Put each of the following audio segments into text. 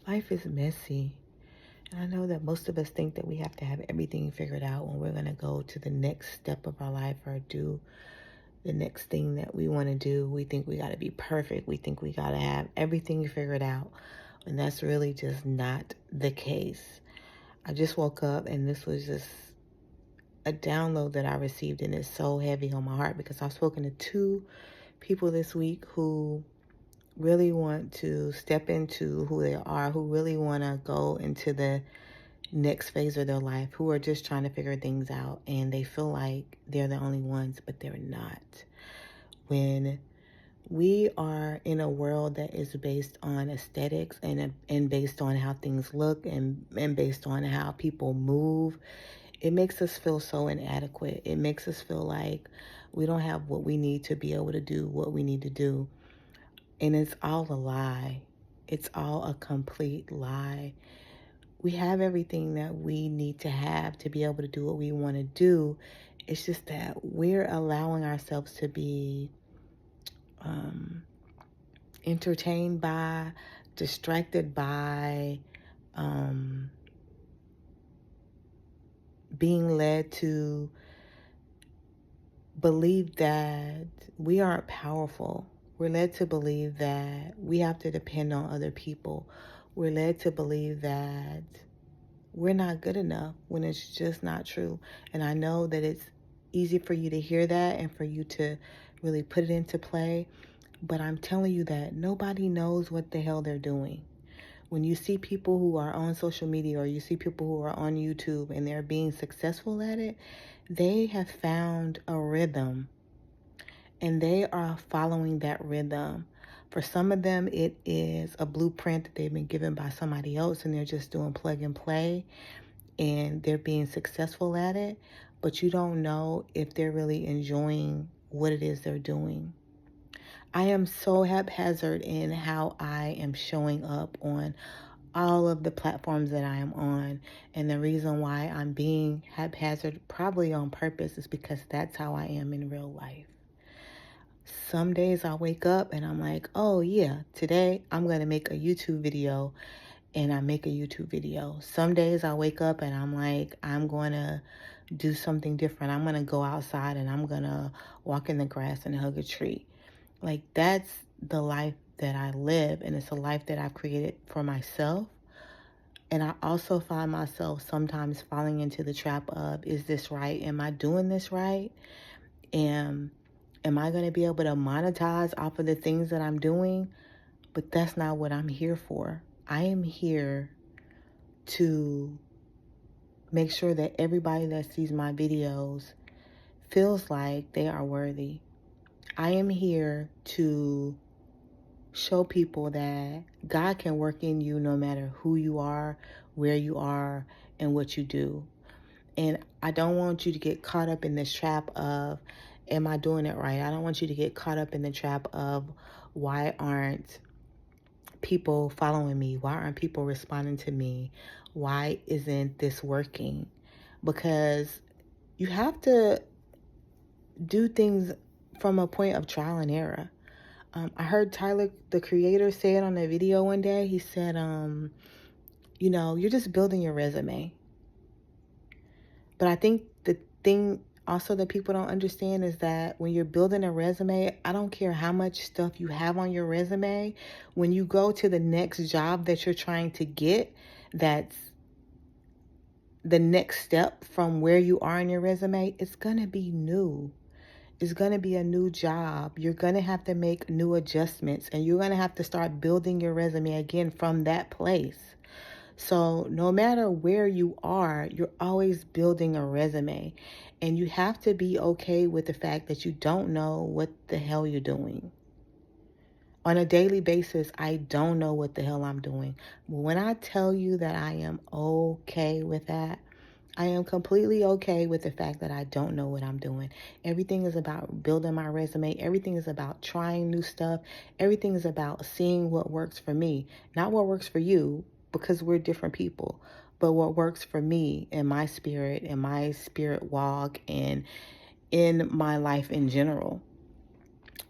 Life is messy. And I know that most of us think that we have to have everything figured out when we're going to go to the next step of our life or do the next thing that we want to do. We think we got to be perfect. We think we got to have everything figured out. And that's really just not the case. I just woke up and this was just a download that I received, and it's so heavy on my heart because I've spoken to two people this week who really want to step into who they are, who really want to go into the next phase of their life, who are just trying to figure things out, and they feel like they're the only ones, but they're not. When we are in a world that is based on aesthetics and based on how things look and based on how people move, it makes us feel so inadequate. It makes us feel like we don't have what we need to be able to do what we need to do. And it's all a lie. It's all a complete lie. We have everything that we need to have to be able to do what we want to do. It's just that we're allowing ourselves to be entertained by, distracted by, being led to believe that we aren't powerful. We're led to believe that we have to depend on other people. We're led to believe that we're not good enough when it's just not true. And I know that it's easy for you to hear that and for you to really put it into play. But I'm telling you that nobody knows what the hell they're doing. When you see people who are on social media or you see people who are on YouTube and they're being successful at it, they have found a rhythm and they are following that rhythm. For some of them, it is a blueprint that they've been given by somebody else and they're just doing plug and play and they're being successful at it, but you don't know if they're really enjoying what it is they're doing. I am so haphazard in how I am showing up on all of the platforms that I am on. And the reason why I'm being haphazard, probably on purpose, is because that's how I am in real life. Some days I wake up and I'm like, oh yeah, today I'm going to make a YouTube video, and I make a YouTube video. Some days I wake up and I'm like, I'm going to do something different. I'm going to go outside and I'm going to walk in the grass and hug a tree. Like, that's the life that I live, and it's a life that I've created for myself. And I also find myself sometimes falling into the trap of, is this right? Am I doing this right? Am I going to be able to monetize off of the things that I'm doing? But that's not what I'm here for. I am here to make sure that everybody that sees my videos feels like they are worthy. I am here to show people that God can work in you no matter who you are, where you are, and what you do. And I don't want you to get caught up in this trap of, am I doing it right? I don't want you to get caught up in the trap of, why aren't people following me? Why aren't people responding to me? Why isn't this working? Because you have to do things from a point of trial and error. I heard Tyler, the creator, say it on a video one day. He said, you're just building your resume. But I think the thing also that people don't understand is that when you're building a resume, I don't care how much stuff you have on your resume, when you go to the next job that you're trying to get, that's the next step from where you are in your resume, it's going to be new. It's going to be a new job. You're going to have to make new adjustments, and you're going to have to start building your resume again from that place. So no matter where you are, you're always building a resume, and you have to be okay with the fact that you don't know what the hell you're doing. On a daily basis, I don't know what the hell I'm doing. But when I tell you that I am okay with that, I am completely okay with the fact that I don't know what I'm doing. Everything is about building my resume. Everything is about trying new stuff. Everything is about seeing what works for me, not what works for you, because we're different people, but what works for me and my spirit walk, and in my life in general.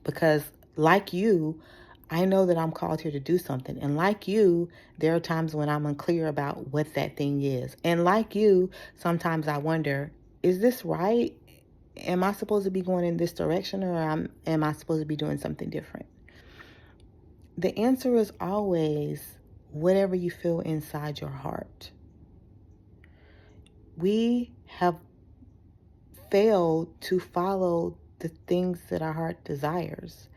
Because like you, I know that I'm called here to do something. And like you, there are times when I'm unclear about what that thing is. And like you, sometimes I wonder, is this right? Am I supposed to be going in this direction, or am I supposed to be doing something different? The answer is always whatever you feel inside your heart. We have failed to follow the things that our heart desires.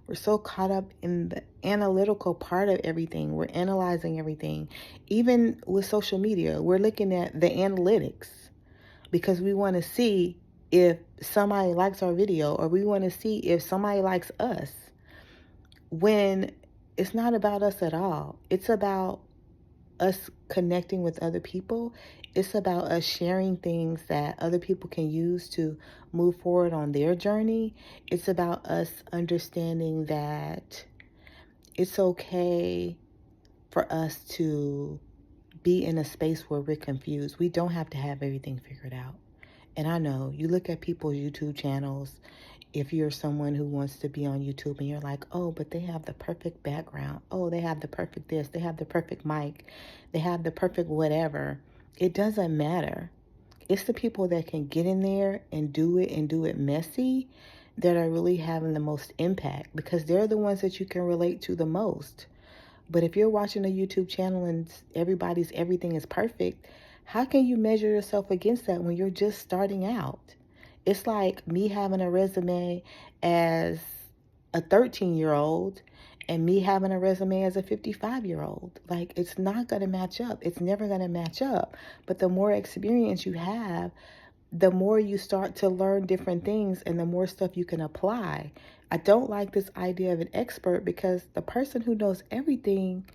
We're so caught up in the analytical part of everything. We're analyzing everything. Even with social media, we're looking at the analytics because we want to see if somebody likes our video, or we want to see if somebody likes us, when it's not about us at all. It's about us connecting with other people. It's about us sharing things that other people can use to move forward on their journey. It's about us understanding that it's okay for us to be in a space where we're confused. We don't have to have everything figured out. And I know you look at people's YouTube channels. If you're someone who wants to be on YouTube and you're like, oh, but they have the perfect background. Oh, they have the perfect this. They have the perfect mic. They have the perfect whatever. It doesn't matter. It's the people that can get in there and do it messy that are really having the most impact, because they're the ones that you can relate to the most. But if you're watching a YouTube channel and everybody's everything is perfect, how can you measure yourself against that when you're just starting out? It's like me having a resume as a 13-year-old and me having a resume as a 55-year-old. Like, it's not going to match up. It's never going to match up. But the more experience you have, the more you start to learn different things and the more stuff you can apply. I don't like this idea of an expert, because the person who knows everything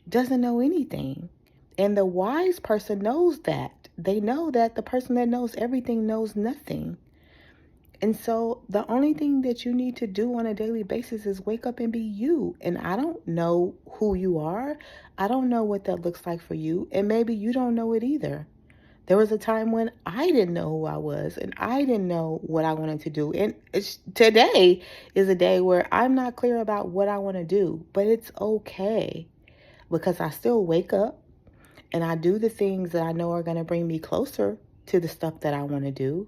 doesn't know anything. And the wise person knows that. They know that the person that knows everything knows nothing. And so the only thing that you need to do on a daily basis is wake up and be you. And I don't know who you are. I don't know what that looks like for you. And maybe you don't know it either. There was a time when I didn't know who I was and I didn't know what I wanted to do. And today is a day where I'm not clear about what I want to do, but it's okay, because I still wake up and I do the things that I know are going to bring me closer to the stuff that I want to do.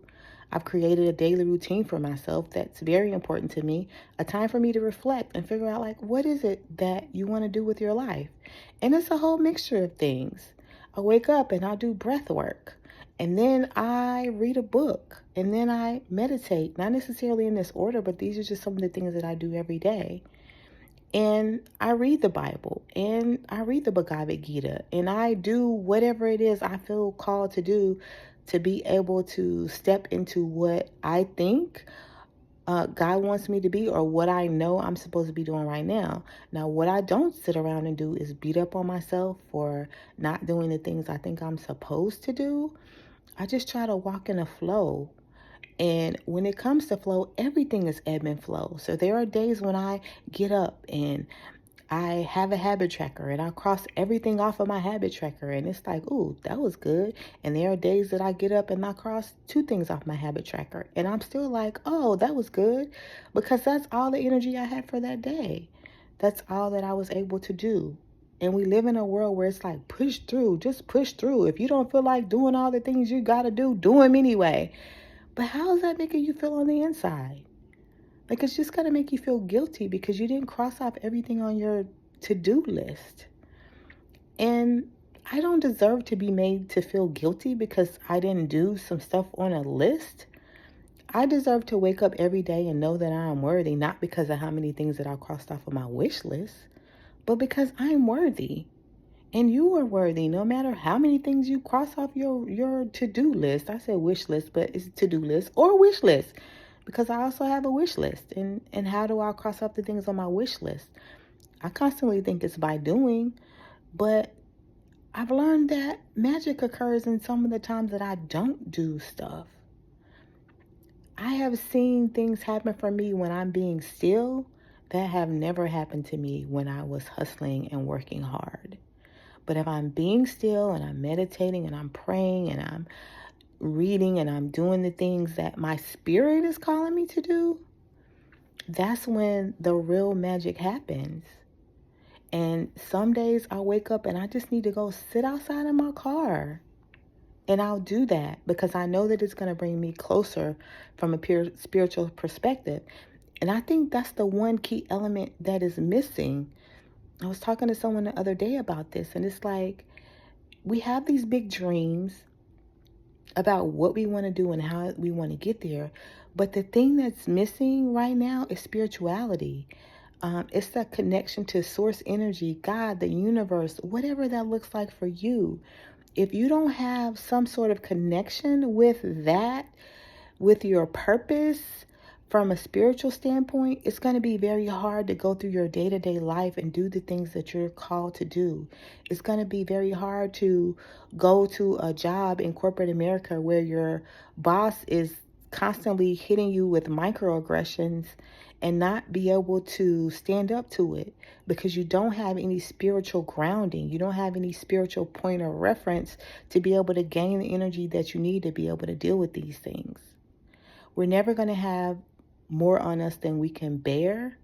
I've created a daily routine for myself that's very important to me, a time for me to reflect and figure out, like, what is it that you want to do with your life? And it's a whole mixture of things. I wake up and I do breath work, and then I read a book, and then I meditate, not necessarily in this order, but these are just some of the things that I do every day. And I read the Bible, and I read the Bhagavad Gita, and I do whatever it is I feel called to do to be able to step into what I think God wants me to be, or what I know I'm supposed to be doing right now. Now, what I don't sit around and do is beat up on myself for not doing the things I think I'm supposed to do. I just try to walk in a flow. And when it comes to flow, everything is ebb and flow. So there are days when I get up and I have a habit tracker and I cross everything off of my habit tracker, and it's like, ooh, that was good. And there are days that I get up and I cross two things off my habit tracker, and I'm still like, oh, that was good, because that's all the energy I had for that day. That's all that I was able to do. And we live in a world where it's like, push through, just push through. If you don't feel like doing all the things you got to do them anyway. But how is that making you feel on the inside? Like, it's just going to make you feel guilty because you didn't cross off everything on your to-do list. And I don't deserve to be made to feel guilty because I didn't do some stuff on a list. I deserve to wake up every day and know that I am worthy, not because of how many things that I crossed off of my wish list, but because I'm worthy. And you are worthy no matter how many things you cross off your to-do list. I said wish list, but it's to-do list or wish list, because I also have a wish list. And how do I cross off the things on my wish list? I constantly think it's by doing, but I've learned that magic occurs in some of the times that I don't do stuff. I have seen things happen for me when I'm being still that have never happened to me when I was hustling and working hard. But if I'm being still and I'm meditating and I'm praying and I'm reading and I'm doing the things that my spirit is calling me to do, That's when the real magic happens. And some days I wake up and I just need to go sit outside in my car. And I'll do that because I know that it's going to bring me closer from a pure spiritual perspective. And I think that's the one key element that is missing. I was talking to someone the other day about this, and it's like we have these big dreams about what we want to do and how we want to get there. But the thing that's missing right now is spirituality. It's that connection to source energy, God, the universe, whatever that looks like for you. If you don't have some sort of connection with that, with your purpose from a spiritual standpoint, it's going to be very hard to go through your day-to-day life and do the things that you're called to do. It's going to be very hard to go to a job in corporate America where your boss is constantly hitting you with microaggressions and not be able to stand up to it because you don't have any spiritual grounding. You don't have any spiritual point of reference to be able to gain the energy that you need to be able to deal with these things. We're never going to have more on us than we can bear.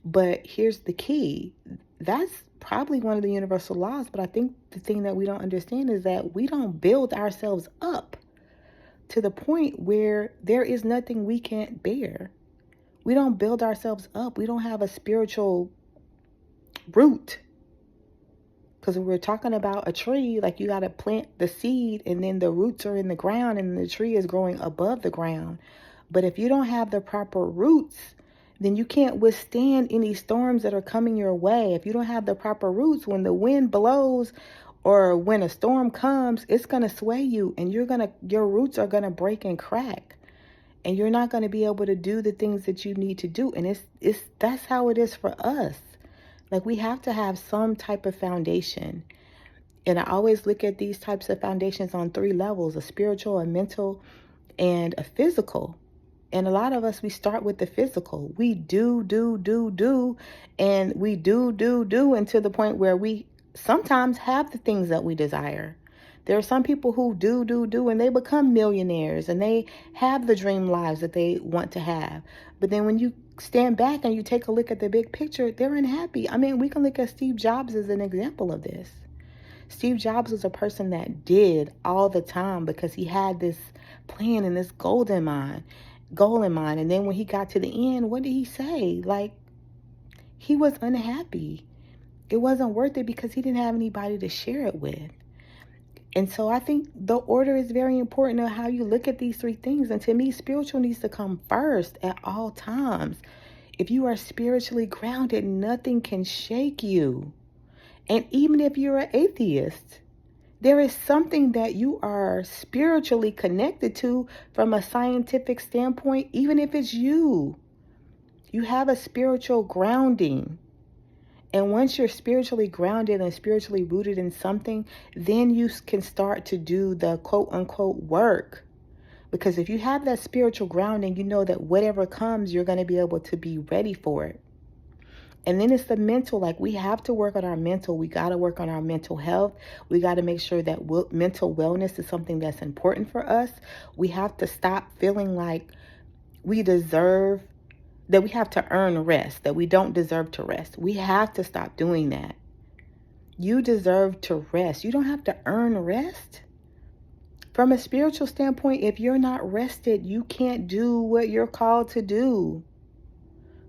But here's the key. That's probably one of the universal laws. But I think the thing that we don't understand is that we don't build ourselves up to the point where there is nothing we can't bear. We don't build ourselves up. We don't have a spiritual root. Because we're talking about a tree, like you got to plant the seed and then the roots are in the ground and the tree is growing above the ground. But if you don't have the proper roots, then you can't withstand any storms that are coming your way. If you don't have the proper roots, when the wind blows or when a storm comes, it's going to sway you and your roots are going to break and crack. And you're not going to be able to do the things that you need to do. And that's how it is for us. Like we have to have some type of foundation. And I always look at these types of foundations on 3 levels, a spiritual, a mental, and a physical. And a lot of us, we start with the physical. We do, and we do until the point where we sometimes have the things that we desire. There are some people who do, and they become millionaires and they have the dream lives that they want to have. But then when you stand back and you take a look at the big picture, they're unhappy. I mean, we can look at Steve Jobs as an example of this. Steve Jobs was a person that did all the time because he had this plan and this goal in mind. And then when he got to the end, what did he say? Like, he was unhappy. It wasn't worth it because he didn't have anybody to share it with. And so I think the order is very important of how you look at these 3 things. And to me, spiritual needs to come first at all times. If you are spiritually grounded, nothing can shake you. And even if you're an atheist, there is something that you are spiritually connected to from a scientific standpoint, even if it's you. You have a spiritual grounding. And once you're spiritually grounded and spiritually rooted in something, then you can start to do the quote unquote work. Because if you have that spiritual grounding, you know that whatever comes, you're going to be able to be ready for it. And then it's the mental, like we have to work on our mental. We got to work on our mental health. We got to make sure that mental wellness is something that's important for us. We have to stop feeling like we deserve, that we have to earn rest, that we don't deserve to rest. We have to stop doing that. You deserve to rest. You don't have to earn rest. From a spiritual standpoint, if you're not rested, you can't do what you're called to do.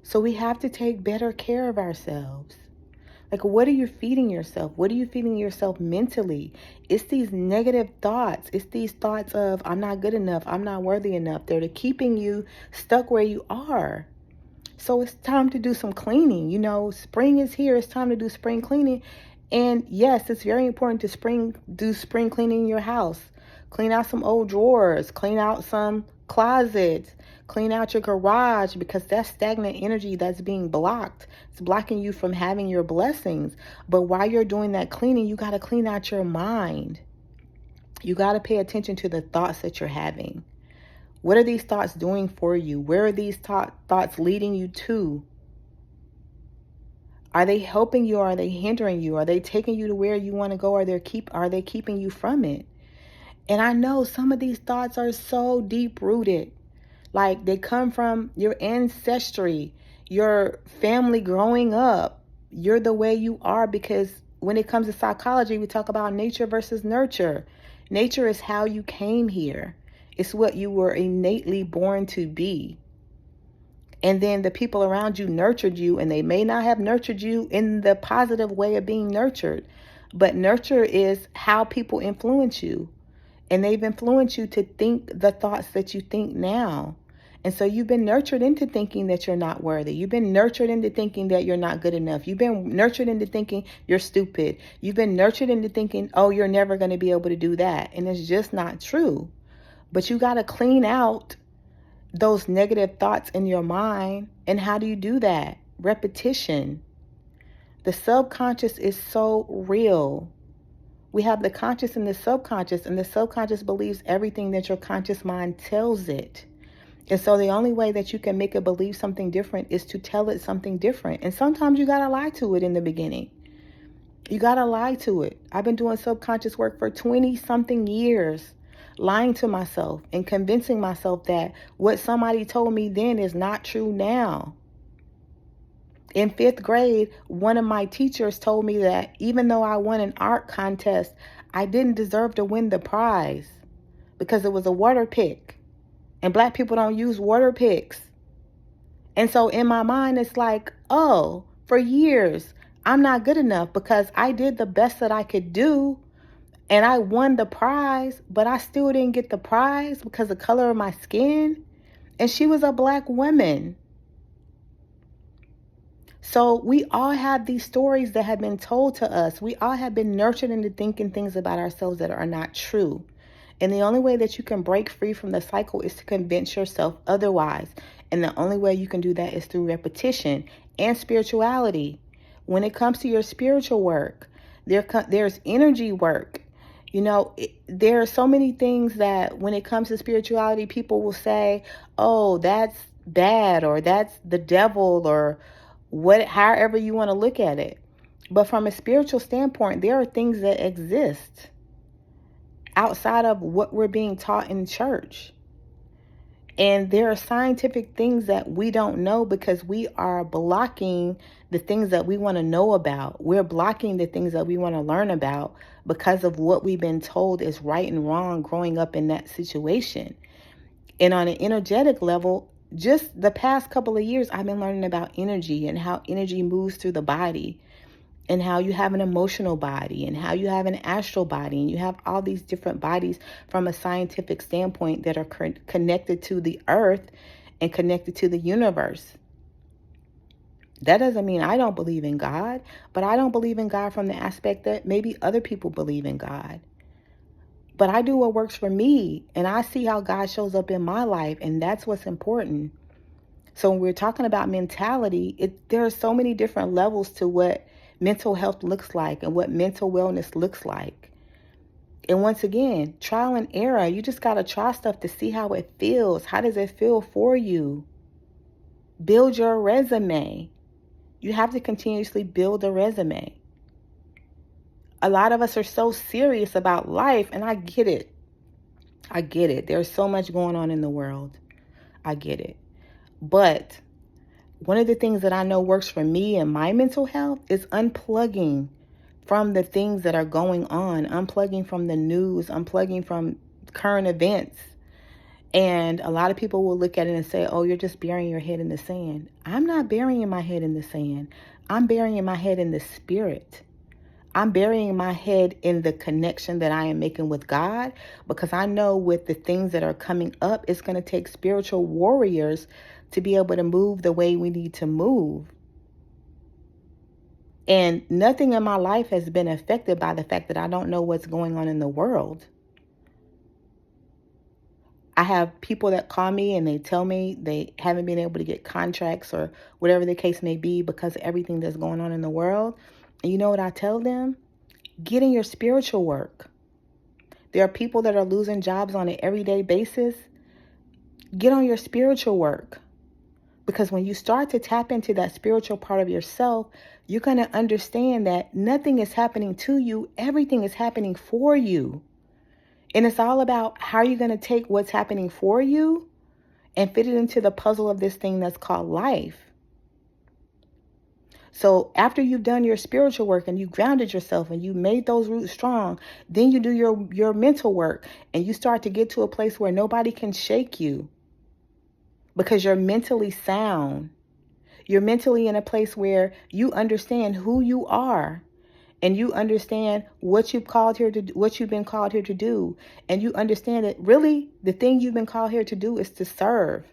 So we have to take better care of ourselves. Like, what are you feeding yourself? What are you feeding yourself mentally? It's these negative thoughts. It's these thoughts of, I'm not good enough. I'm not worthy enough. They're keeping you stuck where you are. So it's time to do some cleaning. You know, spring is here. It's time to do spring cleaning. And yes, it's very important to do spring cleaning in your house. Clean out some old drawers. Clean out some closets. Clean out your garage, because that's stagnant energy that's being blocked. It's blocking you from having your blessings. But while you're doing that cleaning, you got to clean out your mind. You got to pay attention to the thoughts that you're having. What are these thoughts doing for you? Where are these thoughts leading you to? Are they helping you or are they hindering you? Are they taking you to where you want to go, or are they keeping you from it? And I know some of these thoughts are so deep rooted. Like, they come from your ancestry, your family growing up. You're the way you are because when it comes to psychology, we talk about nature versus nurture. Nature is how you came here. It's what you were innately born to be. And then the people around you nurtured you, and they may not have nurtured you in the positive way of being nurtured. But nurture is how people influence you. And they've influenced you to think the thoughts that you think now. And so you've been nurtured into thinking that you're not worthy. You've been nurtured into thinking that you're not good enough. You've been nurtured into thinking you're stupid. You've been nurtured into thinking, oh, you're never going to be able to do that. And it's just not true. But you got to clean out those negative thoughts in your mind. And how do you do that? Repetition. The subconscious is so real. We have the conscious and the subconscious believes everything that your conscious mind tells it. And so the only way that you can make it believe something different is to tell it something different. And sometimes you got to lie to it in the beginning. You got to lie to it. I've been doing subconscious work for 20 something years, lying to myself and convincing myself that what somebody told me then is not true now. In 5th grade, one of my teachers told me that even though I won an art contest, I didn't deserve to win the prize because it was a water pick. And black people don't use water picks. And so in my mind, it's like, oh, for years, I'm not good enough because I did the best that I could do and I won the prize, but I still didn't get the prize because of the color of my skin. And she was a black woman. So we all have these stories that have been told to us. We all have been nurtured into thinking things about ourselves that are not true. And the only way that you can break free from the cycle is to convince yourself otherwise. And the only way you can do that is through repetition and spirituality. When it comes to your spiritual work, there's energy work. You know, there are so many things that when it comes to spirituality, people will say, oh, that's bad, or that's the devil, or however you want to look at it. But from a spiritual standpoint, there are things that exist outside of what we're being taught in church. And there are scientific things that we don't know because we are blocking the things that we want to know about. We're blocking the things that we want to learn about because of what we've been told is right and wrong growing up in that situation. And on an energetic level, just the past couple of years, I've been learning about energy and how energy moves through the body, and how you have an emotional body and how you have an astral body, and you have all these different bodies from a scientific standpoint that are connected to the earth and connected to the universe. That doesn't mean I don't believe in God, but I don't believe in God from the aspect that maybe other people believe in God. But I do what works for me, and I see how God shows up in my life, and that's what's important. So when we're talking about mentality, there are so many different levels to what mental health looks like and what mental wellness looks like. And once again, trial and error. You just got to try stuff to see how it feels. How does it feel for you? Build your resume. You have to continuously build a resume. A lot of us are so serious about life, and I get it. I get it. There's so much going on in the world. I get it. But one of the things that I know works for me and my mental health is unplugging from the things that are going on, unplugging from the news, unplugging from current events. And a lot of people will look at it and say, oh, you're just burying your head in the sand. I'm not burying my head in the sand. I'm burying my head in the spirit. I'm burying my head in the connection that I am making with God, because I know with the things that are coming up, it's going to take spiritual warriors to be able to move the way we need to move. And nothing in my life has been affected by the fact that I don't know what's going on in the world. I have people that call me and they tell me they haven't been able to get contracts or whatever the case may be because of everything that's going on in the world. And you know what I tell them? Get in your spiritual work. There are people that are losing jobs on an everyday basis. Get on your spiritual work. Because when you start to tap into that spiritual part of yourself, you're going to understand that nothing is happening to you. Everything is happening for you. And it's all about how you're going to take what's happening for you and fit it into the puzzle of this thing that's called life. So after you've done your spiritual work and you grounded yourself and you made those roots strong, then you do your mental work and you start to get to a place where nobody can shake you because you're mentally sound. You're mentally in a place where you understand who you are and you understand what you've been called here to do. And you understand that really the thing you've been called here to do is to serve.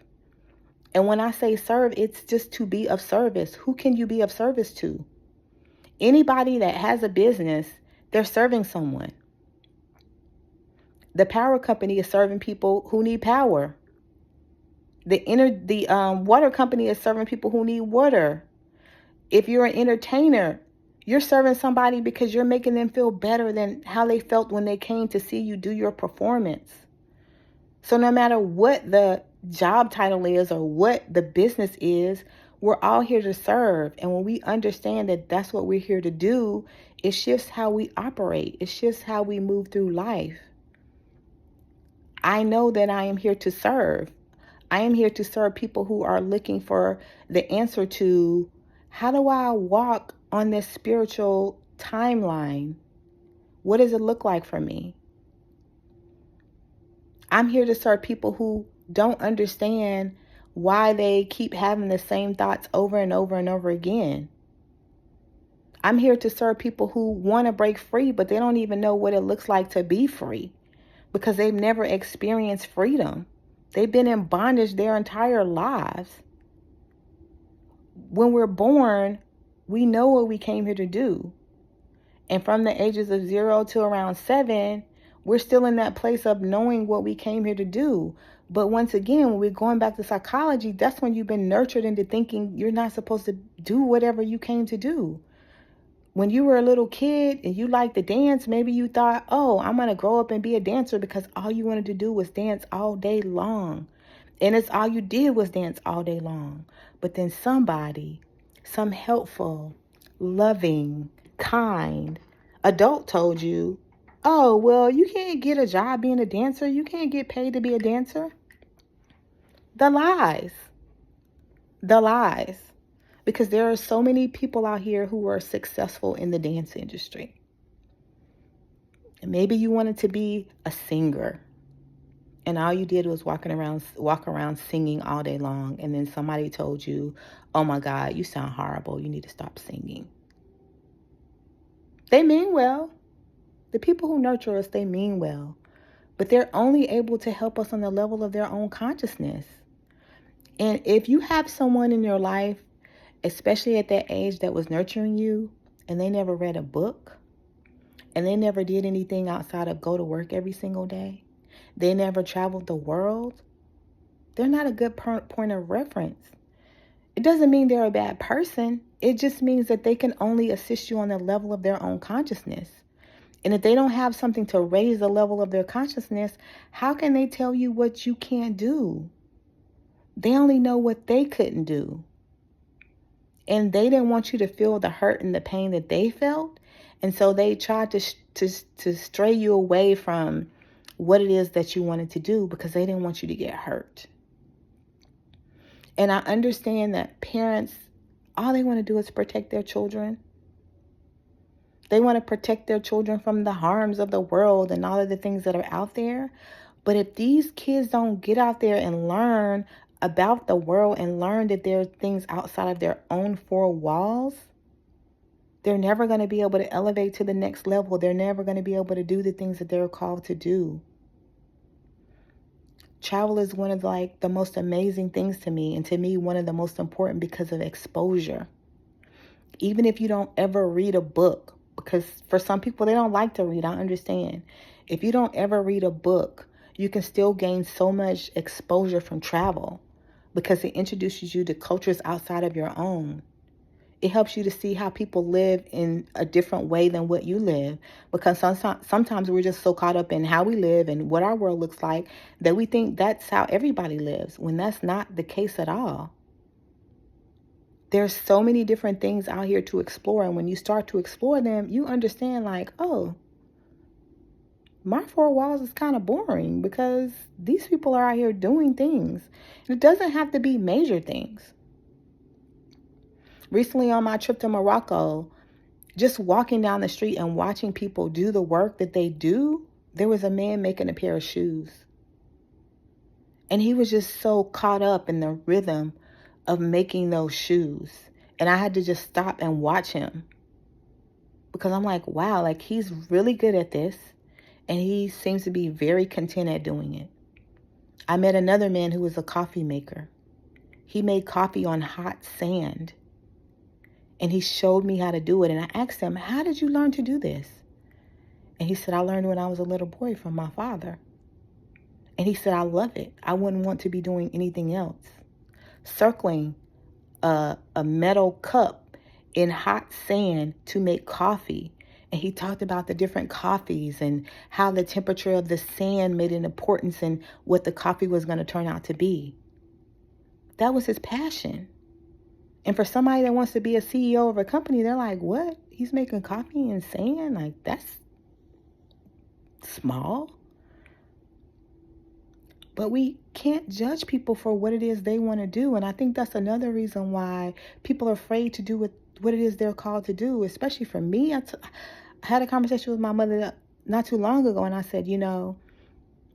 And when I say serve, it's just to be of service. Who can you be of service to? Anybody that has a business, they're serving someone. The power company is serving people who need power. The water company is serving people who need water. If you're an entertainer, you're serving somebody because you're making them feel better than how they felt when they came to see you do your performance. So no matter what the job title is or what the business is, we're all here to serve. And when we understand that that's what we're here to do, it shifts how we operate. It shifts how we move through life. I know that I am here to serve. I am here to serve people who are looking for the answer to, how do I walk on this spiritual timeline? What does it look like for me? I'm here to serve people who don't understand why they keep having the same thoughts over and over and over again. I'm here to serve people who want to break free, but they don't even know what it looks like to be free because they've never experienced freedom. They've been in bondage their entire lives. When we're born, we know what we came here to do. And from the ages of 0 to around 7, we're still in that place of knowing what we came here to do. But once again, when we're going back to psychology, that's when you've been nurtured into thinking you're not supposed to do whatever you came to do. When you were a little kid and you liked to dance, maybe you thought, oh, I'm going to grow up and be a dancer because all you wanted to do was dance all day long. And it's all you did was dance all day long. But then somebody, some helpful, loving, kind adult told you, oh, well, you can't get a job being a dancer. You can't get paid to be a dancer. The lies. The lies. Because there are so many people out here who are successful in the dance industry. And maybe you wanted to be a singer. And all you did was walk around singing all day long. And then somebody told you, oh my God, you sound horrible. You need to stop singing. They mean well. The people who nurture us, they mean well. But they're only able to help us on the level of their own consciousness. And if you have someone in your life, especially at that age, that was nurturing you, and they never read a book, and they never did anything outside of go to work every single day, they never traveled the world, they're not a good point of reference. It doesn't mean they're a bad person. It just means that they can only assist you on the level of their own consciousness. And if they don't have something to raise the level of their consciousness, how can they tell you what you can't do? They only know what they couldn't do. And they didn't want you to feel the hurt and the pain that they felt. And so they tried to stray you away from what it is that you wanted to do because they didn't want you to get hurt. And I understand that parents, all they want to do is protect their children. They want to protect their children from the harms of the world and all of the things that are out there. But if these kids don't get out there and learn about the world and learn that there are things outside of their own four walls, they're never going to be able to elevate to the next level. They're never going to be able to do the things that they're called to do. Travel is one of the most amazing things to me, and to me one of the most important because of exposure. Even if you don't ever read a book, because for some people they don't like to read, I understand. If you don't ever read a book, you can still gain so much exposure from travel because it introduces you to cultures outside of your own. It helps you to see how people live in a different way than what you live, because sometimes we're just so caught up in how we live and what our world looks like that we think that's how everybody lives, when that's not the case at all. There's so many different things out here to explore, and when you start to explore them, you understand oh, my four walls is kind of boring because these people are out here doing things. And it doesn't have to be major things. Recently on my trip to Morocco, just walking down the street and watching people do the work that they do, there was a man making a pair of shoes. And he was just so caught up in the rhythm of making those shoes. And I had to just stop and watch him. Because I'm like, wow, like he's really good at this. And he seems to be very content at doing it. I met another man who was a coffee maker. He made coffee on hot sand. And he showed me how to do it. And I asked him, how did you learn to do this? And he said, I learned when I was a little boy from my father. And he said, I love it. I wouldn't want to be doing anything else. Circling a metal cup in hot sand to make coffee. And he talked about the different coffees and how the temperature of the sand made an importance in what the coffee was going to turn out to be. That was his passion. And for somebody that wants to be a CEO of a company, they're like, what? He's making coffee in sand? Like, that's small. But we can't judge people for what it is they want to do. And I think that's another reason why people are afraid to do what it is they're called to do, especially for me. I had a conversation with my mother not too long ago, and I said,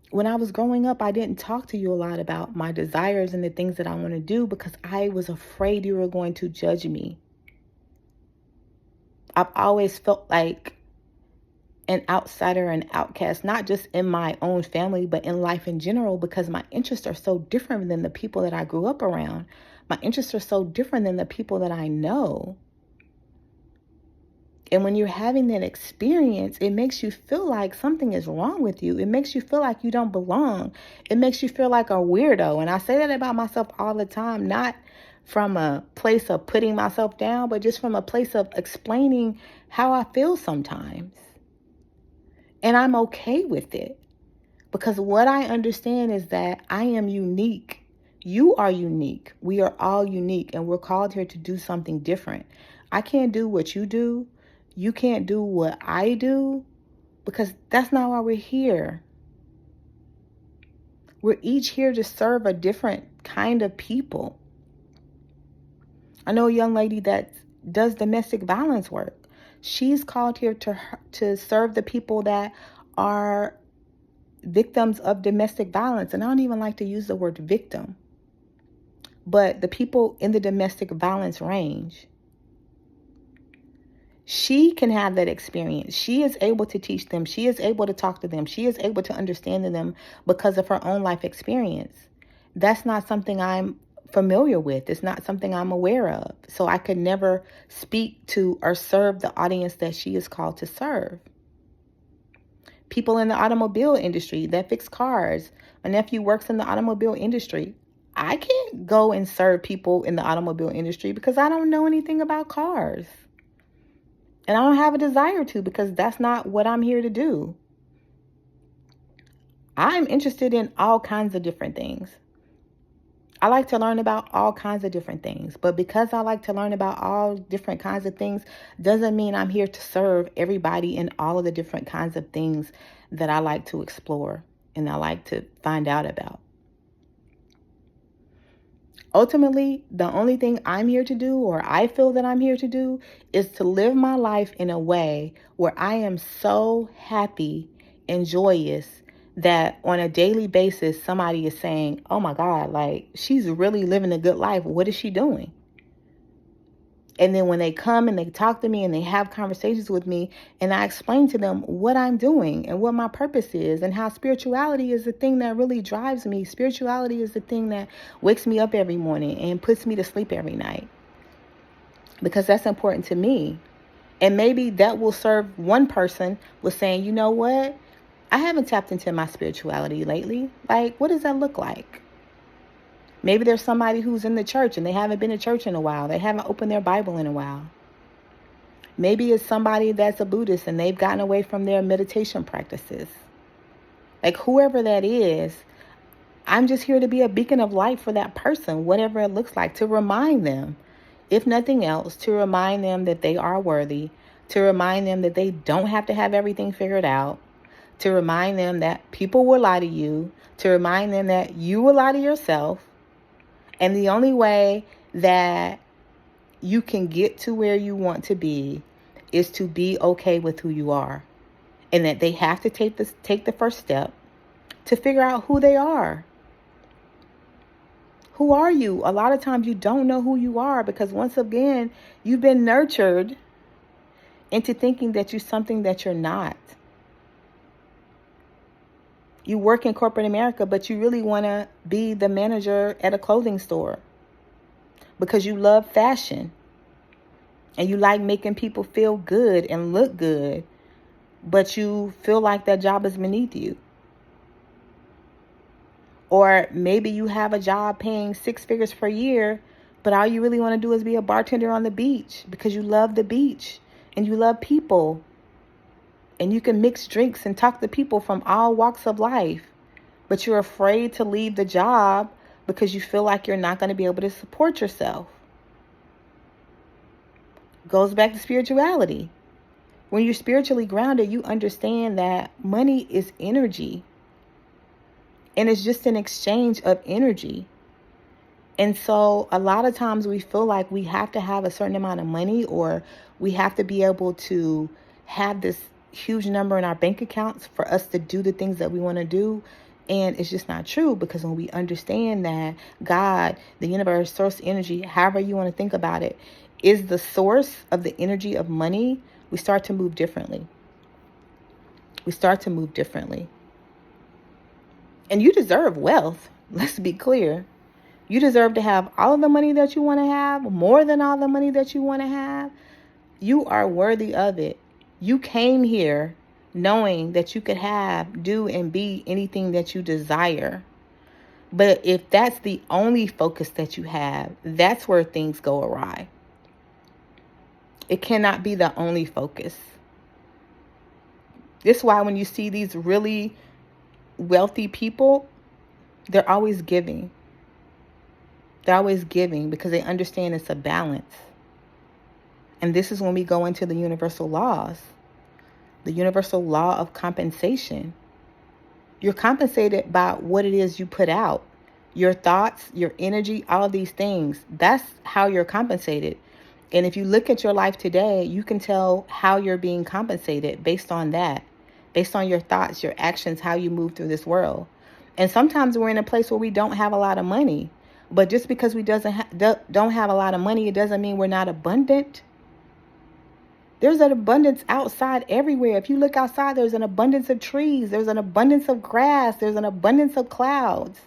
when I was growing up, I didn't talk to you a lot about my desires and the things that I want to do because I was afraid you were going to judge me. I've always felt like an outsider, an outcast, not just in my own family, but in life in general, because my interests are so different than the people that I grew up around. My interests are so different than the people that I know. And when you're having that experience, it makes you feel like something is wrong with you. It makes you feel like you don't belong. It makes you feel like a weirdo. And I say that about myself all the time, not from a place of putting myself down, but just from a place of explaining how I feel sometimes. And I'm okay with it because what I understand is that I am unique. You are unique. We are all unique, and we're called here to do something different. I can't do what you do. You can't do what I do because that's not why we're here. We're each here to serve a different kind of people. I know a young lady that does domestic violence work. She's called here to serve the people that are victims of domestic violence. And I don't even like to use the word victim, but the people in the domestic violence range. She can have that experience. She is able to teach them. She is able to talk to them. She is able to understand them because of her own life experience. That's not something I'm familiar with. It's not something I'm aware of. So I could never speak to or serve the audience that she is called to serve. People in the automobile industry that fix cars. My nephew works in the automobile industry. I can't go and serve people in the automobile industry because I don't know anything about cars. And I don't have a desire to because that's not what I'm here to do. I'm interested in all kinds of different things. I like to learn about all kinds of different things. But because I like to learn about all different kinds of things doesn't mean I'm here to serve everybody in all of the different kinds of things that I like to explore and I like to find out about. Ultimately, the only thing I'm here to do, or I feel that I'm here to do, is to live my life in a way where I am so happy and joyous that on a daily basis, somebody is saying, oh my God, like she's really living a good life. What is she doing? And then when they come and they talk to me and they have conversations with me and I explain to them what I'm doing and what my purpose is and how spirituality is the thing that really drives me. Spirituality is the thing that wakes me up every morning and puts me to sleep every night because that's important to me. And maybe that will serve one person with saying, you know what? I haven't tapped into my spirituality lately. Like, what does that look like? Maybe there's somebody who's in the church and they haven't been to church in a while. They haven't opened their Bible in a while. Maybe it's somebody that's a Buddhist and they've gotten away from their meditation practices. Like whoever that is, I'm just here to be a beacon of light for that person, whatever it looks like, to remind them, if nothing else, to remind them that they are worthy, to remind them that they don't have to have everything figured out, to remind them that people will lie to you, to remind them that you will lie to yourself. And the only way that you can get to where you want to be is to be okay with who you are. And that they have to take the first step to figure out who they are. Who are you? A lot of times you don't know who you are because once again, you've been nurtured into thinking that you're something that you're not. You work in corporate America, but you really want to be the manager at a clothing store because you love fashion and you like making people feel good and look good, but you feel like that job is beneath you. Or maybe you have a job paying 6 figures per year, but all you really want to do is be a bartender on the beach because you love the beach and you love people. And you can mix drinks and talk to people from all walks of life. But you're afraid to leave the job because you feel like you're not going to be able to support yourself. Goes back to spirituality. When you're spiritually grounded, you understand that money is energy. And it's just an exchange of energy. And so a lot of times we feel like we have to have a certain amount of money or we have to be able to have this huge number in our bank accounts for us to do the things that we want to do. And it's just not true because when we understand that God, the universe, source energy, however you want to think about it, is the source of the energy of money, we start to move differently. We start to move differently. And you deserve wealth. Let's be clear. You deserve to have all of the money that you want to have, more than all the money that you want to have. You are worthy of it. You came here knowing that you could have, do, and be anything that you desire. But if that's the only focus that you have, that's where things go awry. It cannot be the only focus. This is why when you see these really wealthy people, they're always giving. They're always giving because they understand it's a balance. And this is when we go into the universal laws. The universal law of compensation. You're compensated by what it is you put out. Your thoughts, your energy, all of these things. That's how you're compensated. And if you look at your life today, you can tell how you're being compensated based on that. Based on your thoughts, your actions, how you move through this world. And sometimes we're in a place where we don't have a lot of money. But just because we don't have a lot of money, it doesn't mean we're not abundant. There's an abundance outside everywhere. If you look outside, there's an abundance of trees. There's an abundance of grass. There's an abundance of clouds.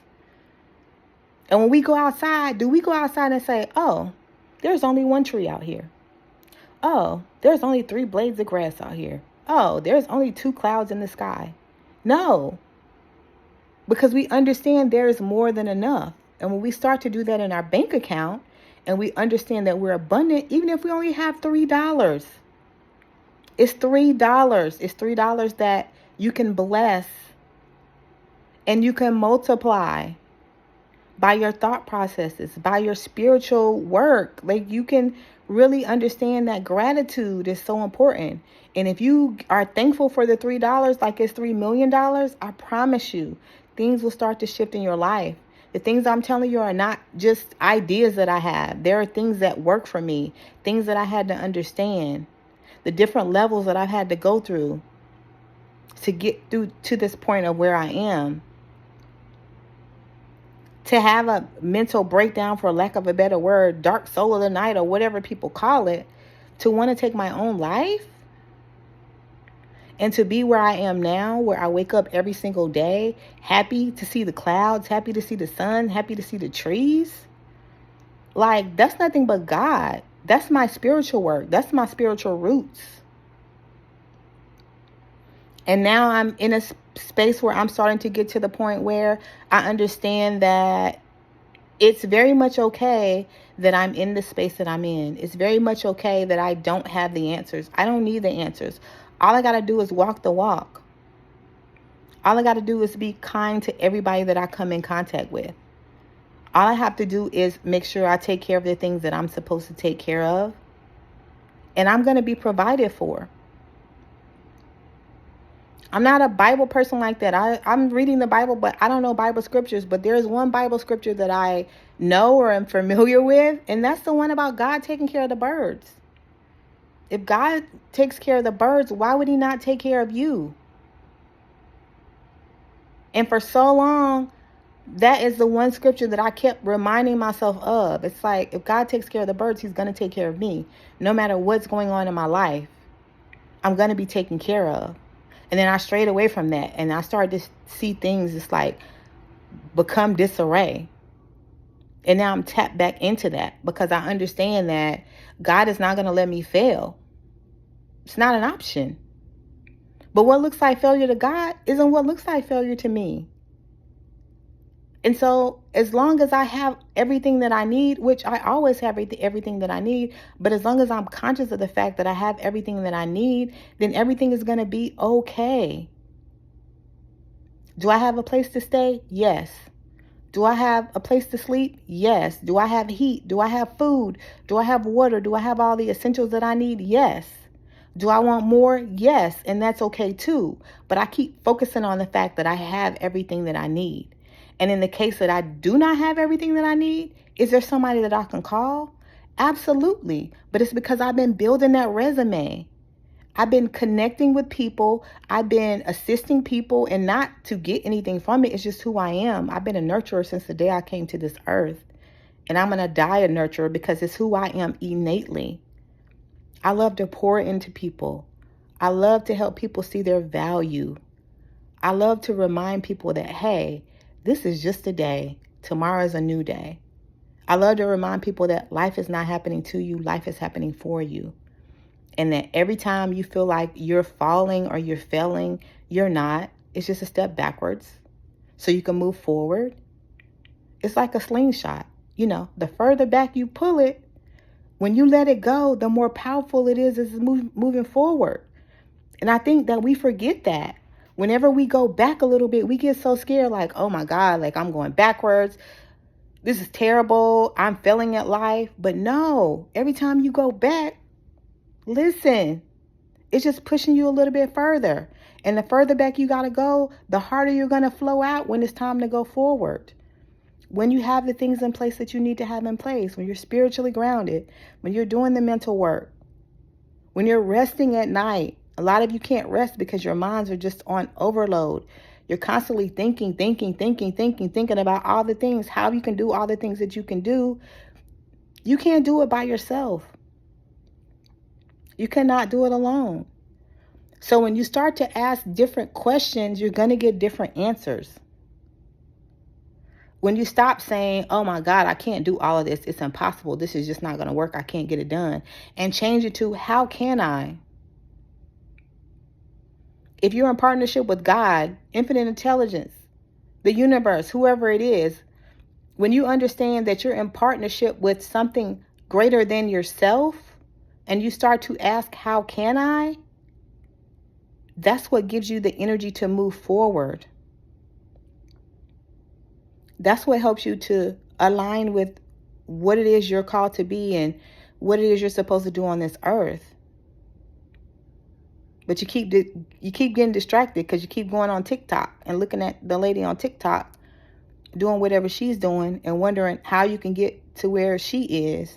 And when we go outside, do we go outside and say, oh, there's only one tree out here? Oh, there's only 3 blades of grass out here. Oh, there's only 2 clouds in the sky. No, because we understand there is more than enough. And when we start to do that in our bank account and we understand that we're abundant, even if we only have $3, it's $3. It's $3 that you can bless and you can multiply by your thought processes, by your spiritual work. Like you can really understand that gratitude is so important. And if you are thankful for the $3 like it's $3 million, I promise you, things will start to shift in your life. The things I'm telling you are not just ideas that I have. There are things that work for me, things that I had to understand, the different levels that I've had to go through to get through to this point of where I am. To have a mental breakdown, for lack of a better word, dark soul of the night or whatever people call it, to want to take my own life. And to be where I am now, where I wake up every single day, happy to see the clouds, happy to see the sun, happy to see the trees. Like, that's nothing but God. That's my spiritual work. That's my spiritual roots. And now I'm in a space where I'm starting to get to the point where I understand that it's very much okay that I'm in the space that I'm in. It's very much okay that I don't have the answers. I don't need the answers. All I got to do is walk the walk. All I got to do is be kind to everybody that I come in contact with. All I have to do is make sure I take care of the things that I'm supposed to take care of. And I'm going to be provided for. I'm not a Bible person like that. I'm reading the Bible, but I don't know Bible scriptures. But there is one Bible scripture that I know or am familiar with, and that's the one about God taking care of the birds. If God takes care of the birds, why would he not take care of you? And for so long, that is the one scripture that I kept reminding myself of. It's like, if God takes care of the birds, he's going to take care of me. No matter what's going on in my life, I'm going to be taken care of. And then I strayed away from that. And I started to see things just like become disarray. And now I'm tapped back into that because I understand that God is not going to let me fail. It's not an option. But what looks like failure to God isn't what looks like failure to me. And so as long as I have everything that I need, which I always have everything that I need, but as long as I'm conscious of the fact that I have everything that I need, then everything is going to be okay. Do I have a place to stay? Yes. Do I have a place to sleep? Yes. Do I have heat? Do I have food? Do I have water? Do I have all the essentials that I need? Yes. Do I want more? Yes. And that's okay too. But I keep focusing on the fact that I have everything that I need. And in the case that I do not have everything that I need, is there somebody that I can call? Absolutely. But it's because I've been building that resume. I've been connecting with people. I've been assisting people, and not to get anything from it. It's just who I am. I've been a nurturer since the day I came to this earth. And I'm going to die a nurturer because it's who I am innately. I love to pour into people. I love to help people see their value. I love to remind people that, hey, this is just a day. Tomorrow is a new day. I love to remind people that life is not happening to you. Life is happening for you. And that every time you feel like you're falling or you're failing, you're not. It's just a step backwards so you can move forward. It's like a slingshot. You know, the further back you pull it, when you let it go, the more powerful it is moving forward. And I think that we forget that. Whenever we go back a little bit, we get so scared, like, oh my God, like I'm going backwards. This is terrible. I'm failing at life. But no, every time you go back, listen, it's just pushing you a little bit further. And the further back you got to go, the harder you're going to flow out when it's time to go forward. When you have the things in place that you need to have in place, when you're spiritually grounded, when you're doing the mental work, when you're resting at night. A lot of you can't rest because your minds are just on overload. You're constantly thinking about all the things, how you can do all the things that you can do. You can't do it by yourself. You cannot do it alone. So when you start to ask different questions, you're going to get different answers. When you stop saying, oh my God, I can't do all of this. It's impossible. This is just not going to work. I can't get it done. And change it to, how can I? If you're in partnership with God, infinite intelligence, the universe, whoever it is, when you understand that you're in partnership with something greater than yourself, and you start to ask, how can I? That's what gives you the energy to move forward. That's what helps you to align with what it is you're called to be and what it is you're supposed to do on this earth. But you keep getting distracted because you keep going on TikTok and looking at the lady on TikTok doing whatever she's doing and wondering how you can get to where she is,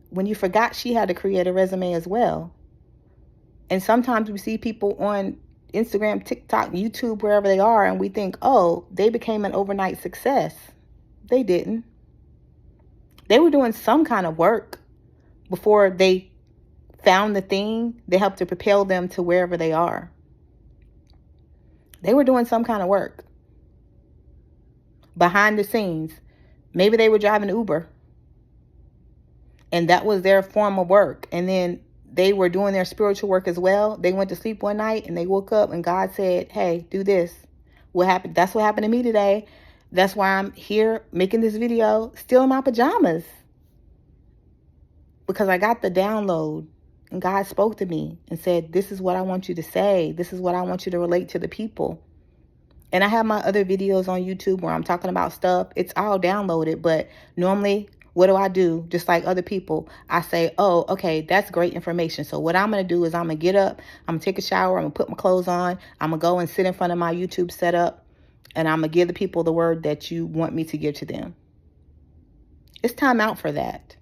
when you forgot she had to create a resume as well. And sometimes we see people on Instagram, TikTok, YouTube, wherever they are, and we think, oh, they became an overnight success. They didn't. They were doing some kind of work before they found the thing that helped to propel them to wherever they are. They were doing some kind of work behind the scenes. Maybe they were driving Uber, and that was their form of work. And then they were doing their spiritual work as well. They went to sleep one night and they woke up and God said, hey, do this. What happened? That's what happened to me today. That's why I'm here making this video, still in my pajamas, because I got the download. And God spoke to me and said, this is what I want you to say. This is what I want you to relate to the people. And I have my other videos on YouTube where I'm talking about stuff. It's all downloaded. But normally what do? Just like other people, I say, oh, okay, that's great information. So what I'm going to do is I'm going to get up, I'm going to take a shower, I'm going to put my clothes on, I'm going to go and sit in front of my YouTube setup, and I'm going to give the people the word that you want me to give to them. It's time out for that.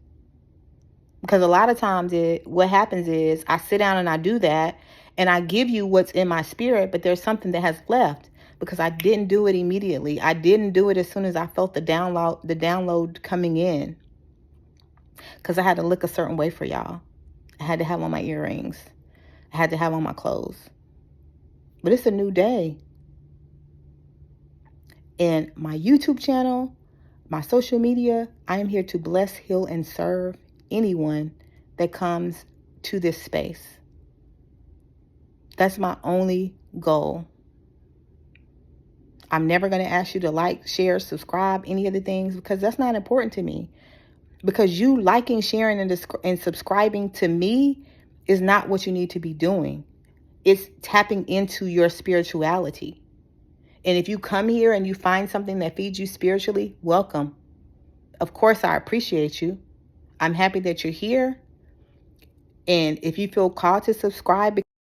Because a lot of times what happens is I sit down and I do that, and I give you what's in my spirit, but there's something that has left because I didn't do it immediately. I didn't do it as soon as I felt the download coming in, because I had to look a certain way for y'all. I had to have on my earrings. I had to have on my clothes. But it's a new day. And my YouTube channel, my social media, I am here to bless, heal, and serve anyone that comes to this space. That's my only goal. I'm never going to ask you to like, share, subscribe, any of the things, because that's not important to me. Because you liking, sharing, and subscribing to me is not what you need to be doing. It's tapping into your spirituality. And if you come here and you find something that feeds you spiritually, welcome. Of course, I appreciate you. I'm happy that you're here. And if you feel called to subscribe